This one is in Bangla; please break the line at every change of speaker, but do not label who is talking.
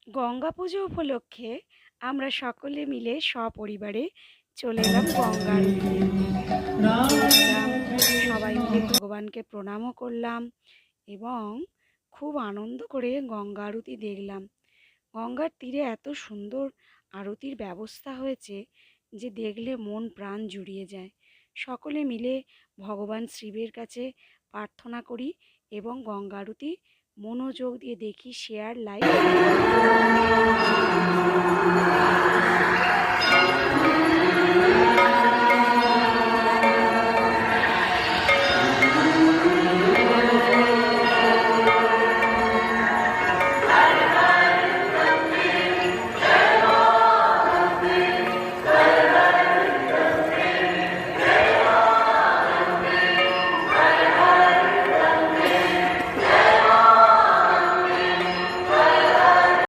গঙ্গা পুজো উপলক্ষে আমরা সকলে মিলে সপরিবারে চলে এলাম গঙ্গা আরতি দেখতে। গেছিলাম, সবাই মিলে ভগবানকে প্রণামও করলাম এবং খুব আনন্দ করে গঙ্গা আরতি দেখলাম। গঙ্গার তীরে এত সুন্দর আরতির ব্যবস্থা হয়েছে যে দেখলে মন প্রাণ জুড়িয়ে যায়। সকলে মিলে ভগবান শিবের কাছে প্রার্থনা করি এবং গঙ্গা আরতি মনোযোগ দিয়ে দেখি, শেয়ার লাইক